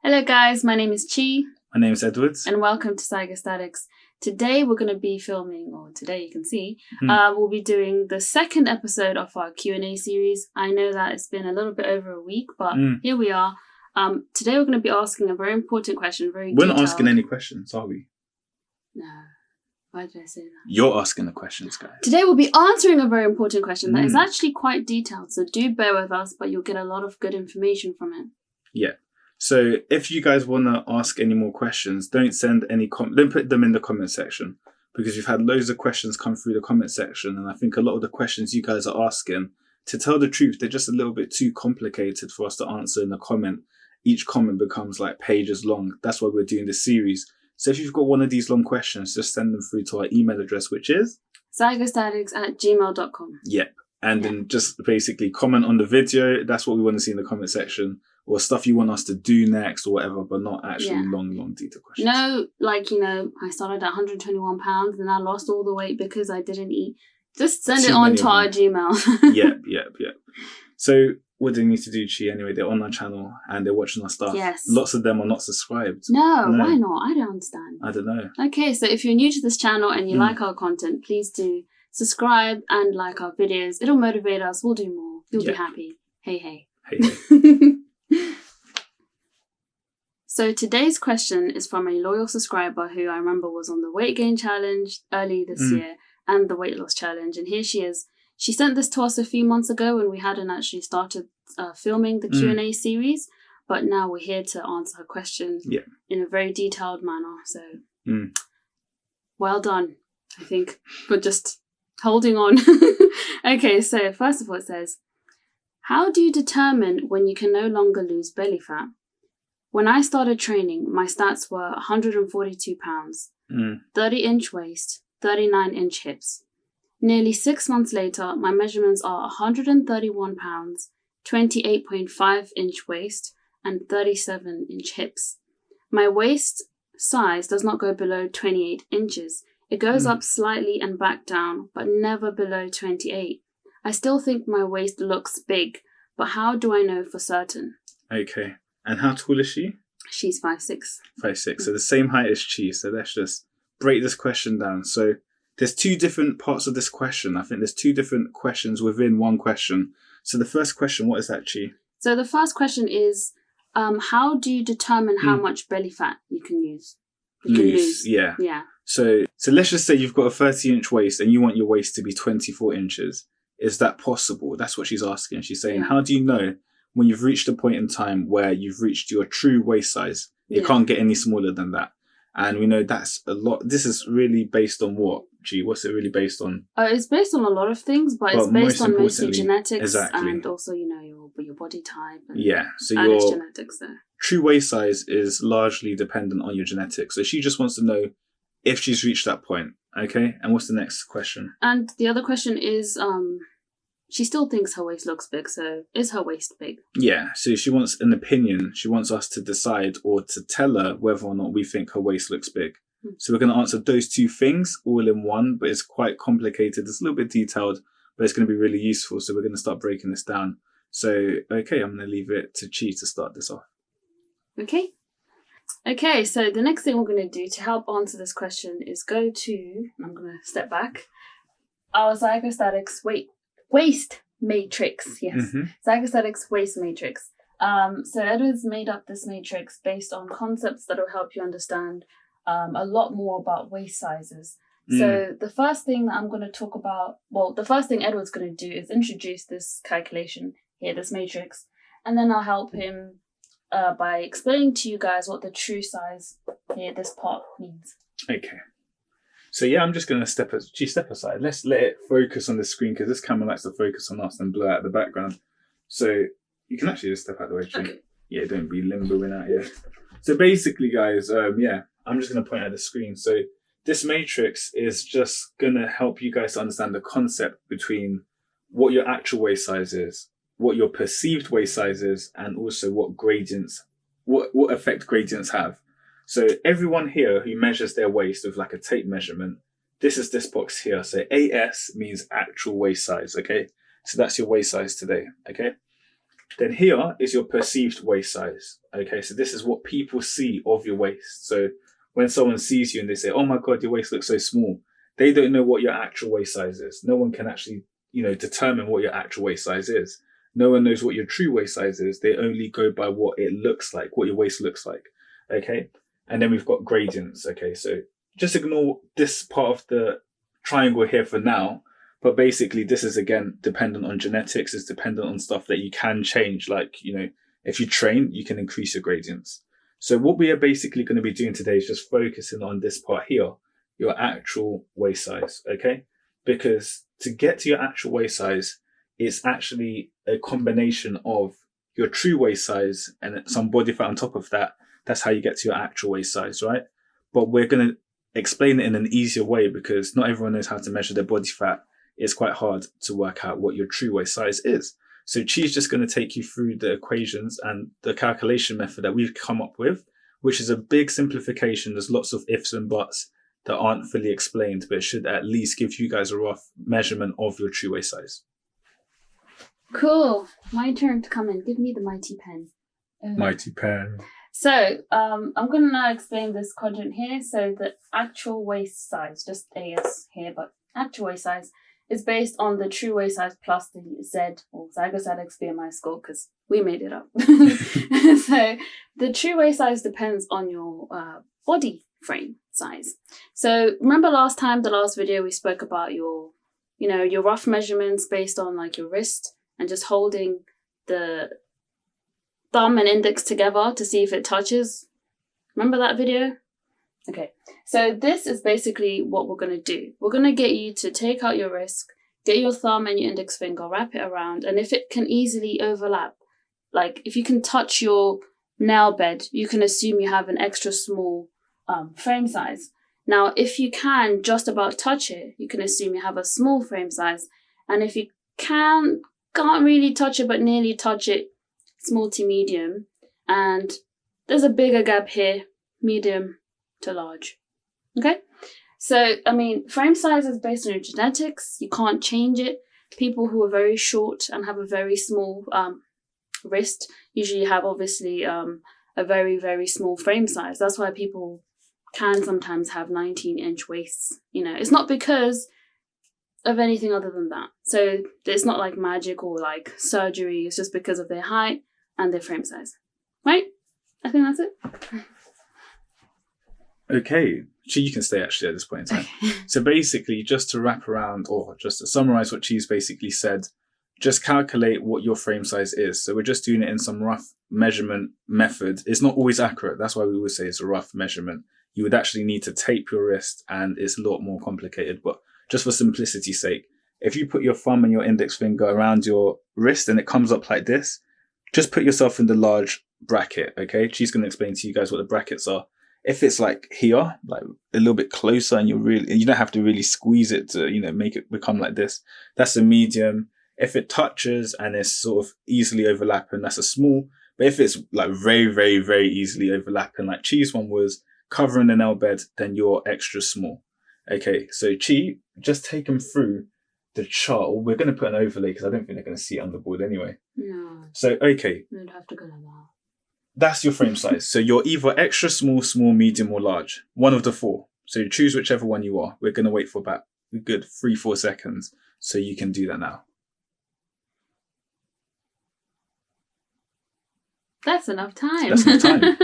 Hello guys, my name is Chi. My name is Edwards. And welcome to Psychostatics. Today we're going to be filming, or today you can see, we'll be doing the second episode of our Q&A series. I know that it's been a little bit over a week, but here we are. Today we're going to be asking a very important question, We're not asking any questions, are we? No. Why did I say that? You're asking the questions, guys. Today we'll be answering a very important question that is actually quite detailed, so do bear with us, but you'll get a lot of good information from it. Yeah. So if you guys want to ask any more questions, don't send any don't put them in the comment section, because we've had loads of questions come through the comment section, and I think a lot of the questions you guys are asking, to tell the truth, they're just a little bit too complicated for us to answer in a comment. Each comment becomes like pages long. That's why we're doing this series. So if you've got one of these long questions, just send them through to our email address, which is Zygostatics@gmail.com. Yep. And then just basically comment on the video. That's what we want to see in the comment section. Or stuff you want us to do next or whatever, but not actually long detailed questions. No, I started at 121 pounds and I lost all the weight because I didn't eat. Just send it on to our Gmail. Yep. So what do they need to do, Chi? Anyway, they're on our channel and they're watching our stuff. Yes. Lots of them are not subscribed. No, why not? I don't understand. I don't know. Okay, so if you're new to this channel and you like our content, please do subscribe and like our videos. It'll motivate us. We'll do more. You'll be happy. Hey. So today's question is from a loyal subscriber who I remember was on the weight gain challenge early this year and the weight loss challenge. And here she is. She sent this to us a few months ago when we hadn't actually started filming the Q&A series. But now we're here to answer her question in a very detailed manner. So well done, I think, for just holding on. Okay, so first of all it says, how do you determine when you can no longer lose belly fat? When I started training, my stats were 142 pounds, 30-inch waist, 39-inch hips. Nearly 6 months later, my measurements are 131 pounds, 28.5-inch waist, and 37-inch hips. My waist size does not go below 28 inches. It goes up slightly and back down, but never below 28. I still think my waist looks big, but how do I know for certain? Okay. And how tall is she? She's 5'6". 5'6". So the same height as Chi. So let's just break this question down. So there's two different parts of this question. I think there's two different questions within one question. So the first question, what is that, Chi? So the first question is, how do you determine how much belly fat you can use? Lose. Yeah. So let's just say you've got a 30-inch waist and you want your waist to be 24 inches. Is that possible? That's what she's asking. She's saying, how do you know when you've reached a point in time where you've reached your true waist size? It can't get any smaller than that. And we know that's a lot. This is really based on what, G? What's it really based on? It's based on a lot of things, but it's based on mostly genetics and also, your body type. And so your your genetics there. True waist size is largely dependent on your genetics. So she just wants to know if she's reached that point. Okay. And what's the next question? And the other question is, she still thinks her waist looks big, so is her waist big? Yeah, so she wants an opinion. She wants us to decide or to tell her whether or not we think her waist looks big. So we're going to answer those two things all in one, but it's quite complicated. It's a little bit detailed, but it's going to be really useful. So we're going to start breaking this down. So, okay, I'm going to leave it to Chi to start this off. Okay, so the next thing we're going to do to help answer this question is go to, I'm going to step back, our Psychostatics waist matrix. Psychostatics waist matrix. So Edwards made up this matrix based on concepts that will help you understand a lot more about waist sizes. So the first thing that I'm going to talk about, the first thing Edward's going to do is introduce this calculation here, this matrix, and then I'll help him by explaining to you guys what the true size here, this part, means. Okay. So I'm just going to step aside. Let's let it focus on the screen, because this camera likes to focus on us and blur out the background. So you can actually just step out the way, Chi. Okay. Yeah, don't be limboing out here. So basically, guys, I'm just going to point at the screen. So this matrix is just going to help you guys to understand the concept between what your actual waist size is, what your perceived waist size is, and also what gradients, what effect gradients have. So everyone here who measures their waist with like a tape measurement, this is this box here. So AS means actual waist size, okay? So that's your waist size today, okay? Then here is your perceived waist size. Okay, so this is what people see of your waist. So when someone sees you and they say, oh my God, your waist looks so small, they don't know what your actual waist size is. No one can actually, determine what your actual waist size is. No one knows what your true waist size is. They only go by what it looks like, what your waist looks like. Okay. And then we've got gradients. Okay. So just ignore this part of the triangle here for now. But basically, this is, again, dependent on genetics. It's dependent on stuff that you can change. Like, if you train, you can increase your gradients. So what we are basically going to be doing today is just focusing on this part here, your actual waist size. Okay. Because to get to your actual waist size, it's actually a combination of your true waist size and some body fat on top of that. That's how you get to your actual waist size, right? But we're going to explain it in an easier way because not everyone knows how to measure their body fat. It's quite hard to work out what your true waist size is. So Chi's just going to take you through the equations and the calculation method that we've come up with, which is a big simplification. There's lots of ifs and buts that aren't fully explained, but it should at least give you guys a rough measurement of your true waist size. Cool. My turn to come in. Give me the mighty pen. Mighty pen. So, I'm going to now explain this quadrant here. So the actual waist size, just AS here, but actual waist size is based on the true waist size plus the Z or Zygostatics BMI score because we made it up. So the true waist size depends on your body frame size. So remember the last video we spoke about your rough measurements based on like your wrist and just holding the thumb and index together to see if it touches. Remember that video? Okay, so this is basically what we're going to do. We're going to get you to take out your wrist, get your thumb and your index finger, wrap it around, and if it can easily overlap, like if you can touch your nail bed, you can assume you have an extra small frame size. Now, if you can just about touch it, you can assume you have a small frame size, and if you can't really touch it but nearly touch it, small to medium, and there's a bigger gap here, medium to large. Okay, so frame size is based on your genetics. You can't change it. People who are very short and have a very small wrist usually have obviously a very, very small frame size. That's why people can sometimes have 19-inch waists. It's not because of anything other than that. So it's not like magic or like surgery. It's just because of their height and their frame size. Right? I think that's it. Okay, you can stay actually at this point in time. So basically, just to wrap around or just to summarize what Chi's basically said, just calculate what your frame size is. So we're just doing it in some rough measurement method. It's not always accurate. That's why we always say it's a rough measurement. You would actually need to tape your wrist and it's a lot more complicated. But just for simplicity's sake, if you put your thumb and your index finger around your wrist and it comes up like this, just put yourself in the large bracket, okay? She's going to explain to you guys what the brackets are. If it's like here, like a little bit closer and you don't have to really squeeze it to, make it become like this, that's a medium. If it touches and it's sort of easily overlapping, that's a small. But if it's like very, very, very easily overlapping, like Chi's one was covering the nail bed, then you're extra small. Okay, so Chi, just take them through the chart. We're going to put an overlay because I don't think they're going to see it on the board anyway. No. So, okay. You'd have to go like that. That's your frame size. So you're either extra small, small, medium, or large. One of the four. So you choose whichever one you are. We're going to wait for about a good 3-4 seconds so you can do that now. That's enough time. That's enough time.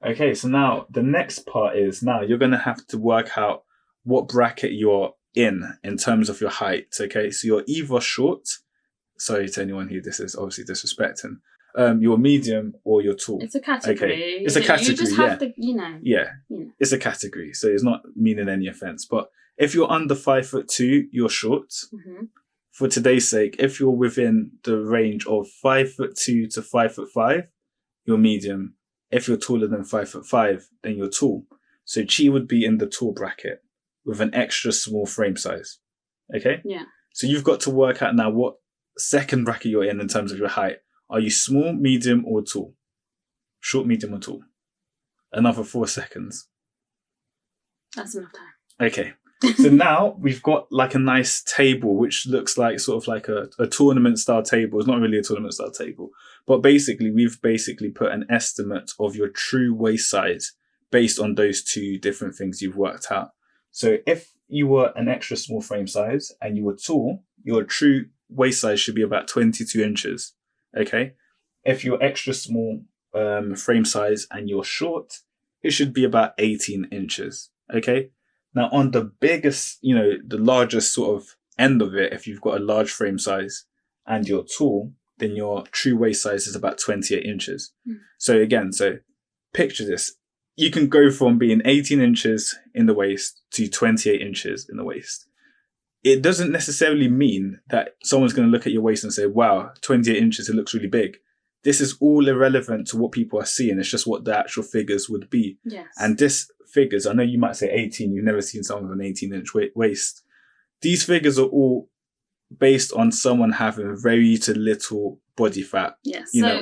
Okay, so now the next part is now you're going to have to work out what bracket you're in terms of your height. Okay, so you're either short. Sorry to anyone who this is obviously disrespecting. You're medium or you're tall. It's a category. Okay. It's a category. You just have to, Yeah. It's a category, so it's not meaning any offense. But if you're under 5'2", you're short. Mm-hmm. For today's sake, if you're within the range of 5'2" to 5'5", you're medium. If you're taller than 5'5", then you're tall. So Chi would be in the tall bracket with an extra small frame size. Okay? Yeah. So you've got to work out now what second bracket you're in terms of your height. Are you small, medium, or tall? Short, medium, or tall? Another 4 seconds. That's enough time. Okay. So now we've got like a nice table, which looks like sort of like a tournament style table. It's not really a tournament style table, but basically we've put an estimate of your true waist size based on those two different things you've worked out. So if you were an extra small frame size and you were tall, your true waist size should be about 22 inches. Okay. If you're extra small frame size and you're short, it should be about 18 inches. Okay. Now, on the biggest, the largest sort of end of it, if you've got a large frame size and you're tall, then your true waist size is about 28 inches. So again, picture this. You can go from being 18 inches in the waist to 28 inches in the waist. It doesn't necessarily mean that someone's going to look at your waist and say, wow, 28 inches, it looks really big. This is all irrelevant to what people are seeing. It's just what the actual figures would be. Yes. And this figures, I know you might say 18, you've never seen someone with an 18-inch waist. These figures are all based on someone having very to little body fat,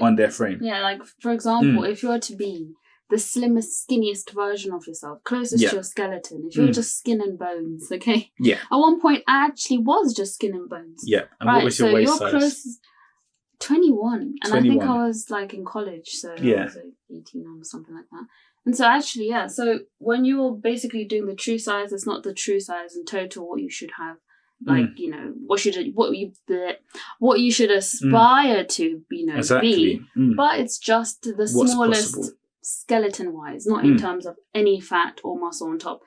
on their frame. Yeah, like, for example, if you were to be the slimmest, skinniest version of yourself, closest to your skeleton, if you're just skin and bones, okay? Yeah. At one point, I actually was just skin and bones. Yeah. And what was your waist size? Closest, 21. And 21. I think I was like in college, so I was like 18 or something like that. And so actually, so when you're basically doing the true size, it's not the true size in total what you should have. Like, what you should aspire to, exactly. be. But it's just the smallest skeleton-wise, not in terms of any fat or muscle on top.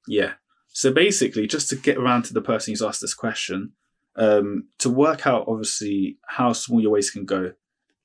Yeah. So basically, just to get around to the person who's asked this question, to work out, obviously, how small your waist can go,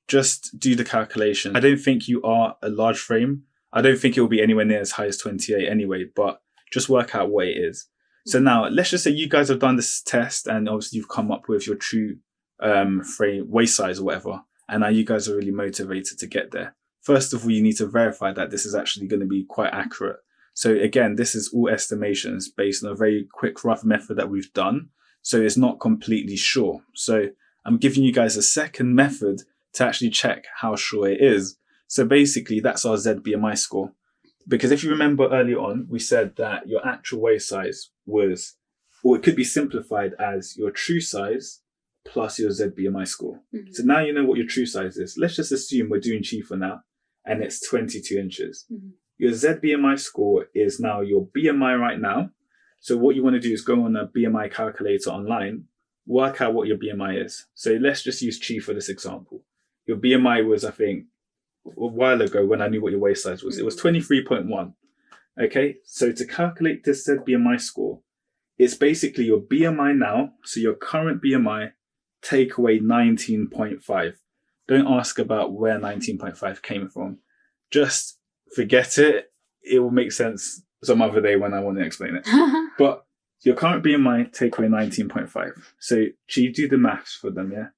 just do the calculation. I don't think you are a large frame. I don't think it will be anywhere near as high as 28 anyway, but just work out what it is. So now, let's just say you guys have done this test and obviously you've come up with your true frame waist size or whatever, and now you guys are really motivated to get there. First of all, you need to verify that this is actually going to be quite accurate. So again, this is all estimations based on a very quick, rough method that we've done. So it's not completely sure. So I'm giving you guys a second method to actually check how sure it is. So basically, that's our ZBMI score. Because if you remember earlier on, we said that your actual waist size was, or it could be simplified as your true size plus your ZBMI score. Mm-hmm. So now you know what your true size is. Let's just assume we're doing Chifa now, and it's 22 inches. Mm-hmm. Your ZBMI score is now your BMI right now. So what you want to do is go on a BMI calculator online, work out what your BMI is. So let's just use Chi for this example. Your BMI was, I think, a while ago when I knew what your waist size was, it was 23.1. Okay, so to calculate this ZBMI score, it's basically your BMI now, so your current BMI, take away 19.5. Don't ask about where 19.5 came from. Just forget it. It will make sense some other day when I want to explain it. But your current BMI, take away 19.5. So Chi, do the maths for them, yeah?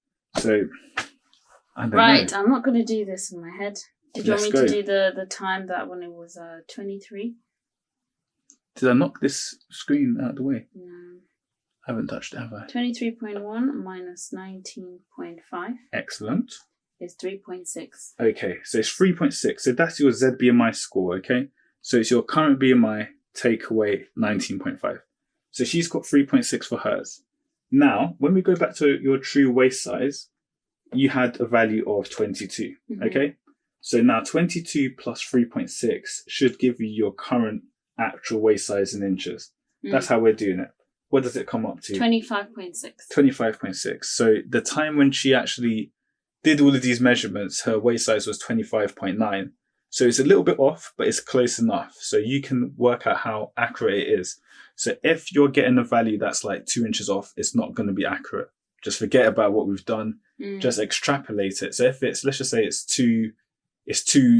So I don't know. I'm not going to do this in my head. Did you want me to do the time that when it was 23? Did I knock this screen out of the way? No. I haven't touched it, have I? 23.1 minus 19.5. Excellent. Is 3.6. Okay, so it's 3.6. So that's your ZBMI score, okay? So it's your current BMI, take away 19.5. So she's got 3.6 for hers. Now, when we go back to your true waist size, you had a value of 22, okay? So now 22 plus 3.6 should give you your current actual waist size in inches. That's how we're doing it. What does it come up to? 25.6. 25.6. So the time when she actually did all of these measurements, her waist size was 25.9. So it's a little bit off, but it's close enough. So you can work out how accurate it is. So if you're getting a value that's like 2 inches off, it's not going to be accurate. Just forget about what we've done. Just extrapolate it. So if it's, let's just say it's too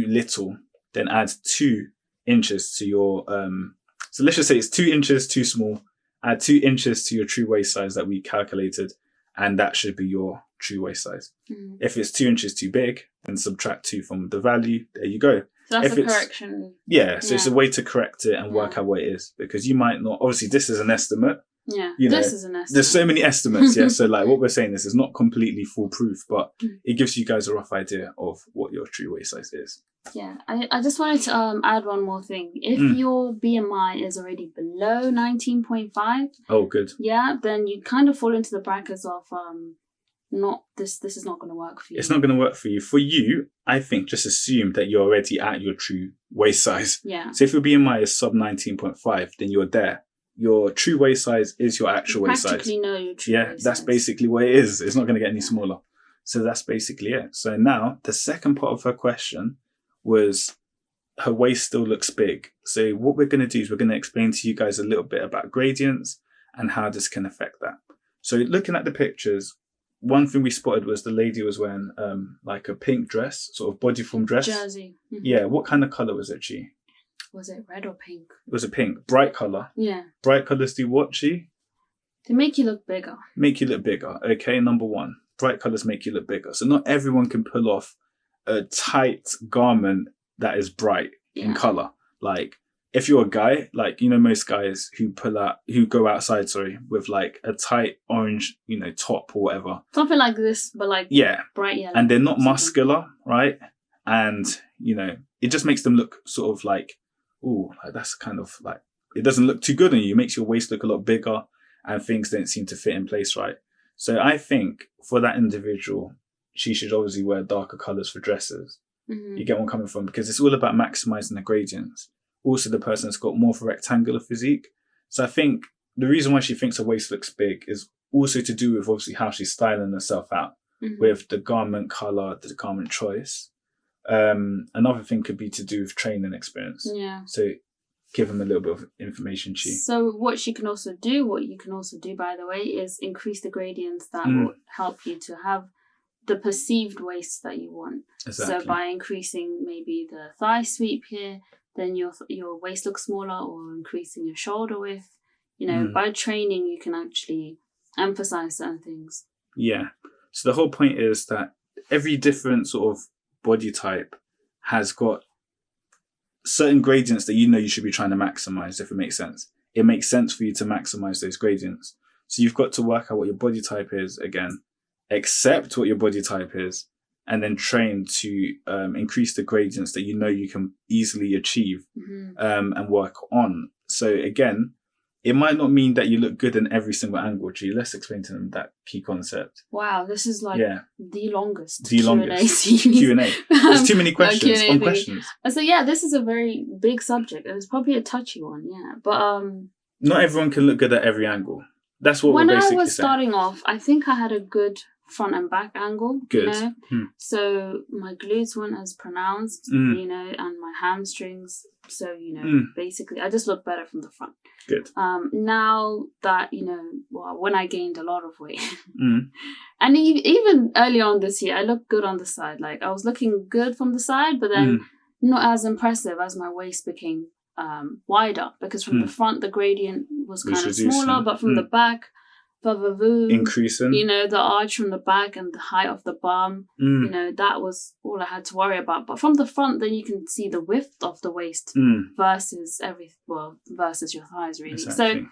little, then add 2 inches to your, so let's just say it's 2 inches too small, add 2 inches to your true waist size that we calculated, and that should be your true waist size. If it's 2 inches too big, then subtract 2 from the value. There you go. So that's a correction. Yeah, so it's a way to correct it and work out what it is, because you might not, obviously this is an estimate. Yeah, this is an estimate. There's so many estimates, yeah. So like what we're saying, this is not completely foolproof, but it gives you guys a rough idea of what your true waist size is. Yeah, I just wanted to add one more thing. If your BMI is already below 19.5, oh, good. Yeah, then you kind of fall into the brackets of not this. This is not going to work for you. It's not going to work for you. For you, I think just assume that you're already at your true waist size. Yeah. So if your BMI is sub 19.5, then you're there. Your true waist size is your actual waist size. Practically know your true waist size. That's basically what it is. It's not going to get any smaller. So that's basically it. So now the second part of her question was her waist still looks big. So what we're going to do is we're going to explain to you guys a little bit about gradients and how this can affect that. So looking at the pictures, one thing we spotted was the lady was wearing like a pink dress, sort of bodyform dress. Jersey. Mm-hmm. Yeah. What kind of colour was it, Chi? Was it red or pink? It was a pink. Bright colour. Yeah. Bright colours do what, Chi? They make you look bigger. Make you look bigger. Okay, number one. Bright colours make you look bigger. So not everyone can pull off a tight garment that is bright in colour. Like, if you're a guy, like, you know, most guys who go outside, with like a tight orange, you know, top or whatever. Something like this, but like bright yellow. And they're not muscular, right? And, you know, it just makes them look sort of like, ooh, like that's kind of like, it doesn't look too good on you. It makes your waist look a lot bigger and things don't seem to fit in place, right? So I think for that individual, she should obviously wear darker colours for dresses. Mm-hmm. You get where I'm coming from? Because it's all about maximising the gradients. Also, the person has got more of a rectangular physique. So I think the reason why she thinks her waist looks big is also to do with obviously how she's styling herself out with the garment colour, the garment choice. Another thing could be to do with training experience. Yeah. So give them a little bit of information, Chi. So what you can also do, by the way, is increase the gradients that will help you to have the perceived waist that you want. Exactly. So by increasing maybe the thigh sweep here, then your waist looks smaller, or increasing your shoulder width. You know, by training, you can actually emphasize certain things. Yeah. So the whole point is that every different sort of body type has got certain gradients that you know you should be trying to maximize, if it makes sense. It makes sense for you to maximize those gradients. So you've got to work out what your body type is again, accept what your body type is, and then train to increase the gradients that you know you can easily achieve and work on. So again, it might not mean that you look good in every single angle. Let's explain to them that key concept. Wow, this is like the longest Q&A. Q&A. There's too many questions on questions. So this is a very big subject. It was probably a touchy one, but not everyone can look good at every angle. That's what we're basically saying. When I was starting off, I think I had a good front and back angle. Good. You know? So my glutes weren't as pronounced, you know, and my hamstrings. So, you know, basically I just look better from the front. Good. Now that, you know, when I gained a lot of weight and even early on this year, I looked good on the side. Like I was looking good from the side, but then not as impressive as my waist became wider, because from the front, the gradient was kind of smaller, but from the back, increasing, you know, the arch from the back and the height of the bum, you know, that was all I had to worry about. But from the front, then you can see the width of the waist versus versus your thighs, really. Exactly.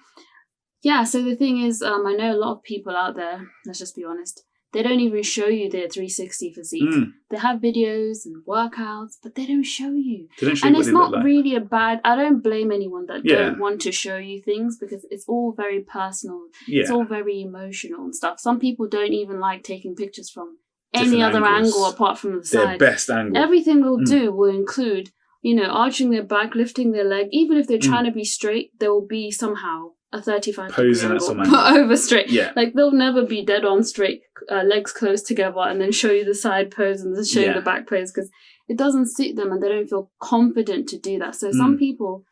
So the thing is, I know a lot of people out there, let's just be honest, they don't even show you their 360 physique. They have videos and workouts, but they don't show you. And it's not really I don't blame anyone that don't want to show you things, because it's all very personal. Yeah. It's all very emotional and stuff. Some people don't even like taking pictures from any other angle apart from the side. Their best angle. Everything they'll do will include, you know, arching their back, lifting their leg. Even if they're trying to be straight, there will be somehow a 35 posing at some angle. Over straight. Yeah. Like they'll never be dead on straight, legs close together, and then show you the side pose and then show you the back pose, because it doesn't suit them and they don't feel confident to do that. So some people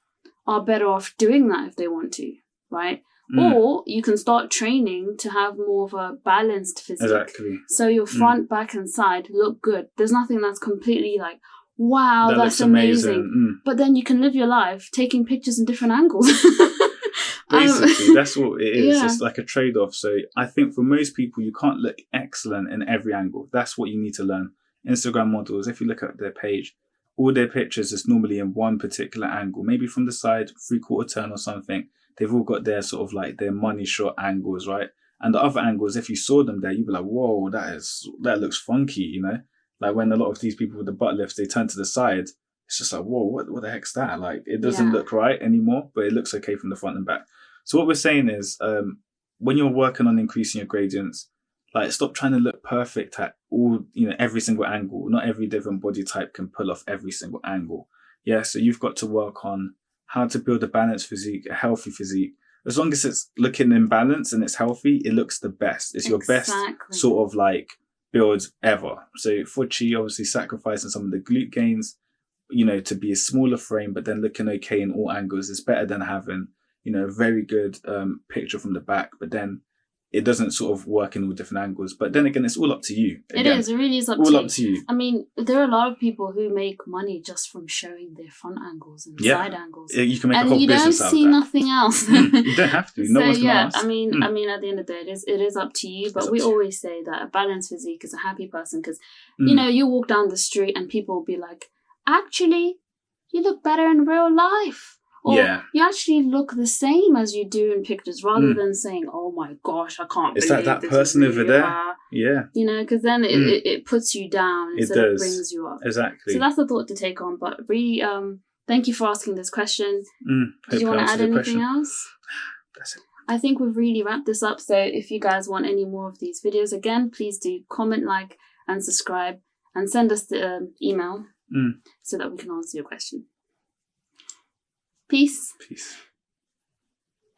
are better off doing that if they want to, right? Or you can start training to have more of a balanced physique. Exactly. So your front, back and side look good. There's nothing that's completely like, wow, that's amazing. But then you can live your life taking pictures in different angles. Basically, that's what it is. It's like a trade-off. So I think for most people, you can't look excellent in every angle. That's what you need to learn. Instagram models, if you look at their page, all their pictures is normally in one particular angle, maybe from the side, 3/4 turn or something. They've all got their sort of like their money shot angles, right? And the other angles, if you saw them there, you'd be like, whoa, that looks funky, you know? Like when a lot of these people with the butt lifts, they turn to the side, it's just like, whoa, what the heck's that? Like it doesn't look right anymore, but it looks okay from the front and back. So what we're saying is, when you're working on increasing your gradients, like stop trying to look perfect at all, every single angle. Not every different body type can pull off every single angle. Yeah, so you've got to work on how to build a balanced physique, a healthy physique. As long as it's looking in balance and it's healthy, it looks the best. It's your best sort of like build ever. So for Chi, obviously sacrificing some of the glute gains, to be a smaller frame, but then looking okay in all angles is better than having, a very good picture from the back, but then it doesn't sort of work in all different angles. But then again, it's all up to you. Again, it really is up to you. I mean, there are a lot of people who make money just from showing their front angles and side angles. You can make a whole business out of that. And you don't see nothing else. You don't have to. No one's going to ask. I mean, at the end of the day, it is up to you. But we always say that a balanced physique is a happy person because, you walk down the street and people will be like, actually, you look better in real life. Or you actually look the same as you do in pictures, rather than saying, "Oh my gosh, I can't believe it's like that person over there." Yeah, because then it puts you down instead of brings you up. Exactly. So that's the thought to take on. But really, thank you for asking this question. Did you want to add anything else? That's it. I think we've really wrapped this up. So if you guys want any more of these videos, again, please do comment, like, and subscribe, and send us the email so that we can answer your question. Peace. Peace.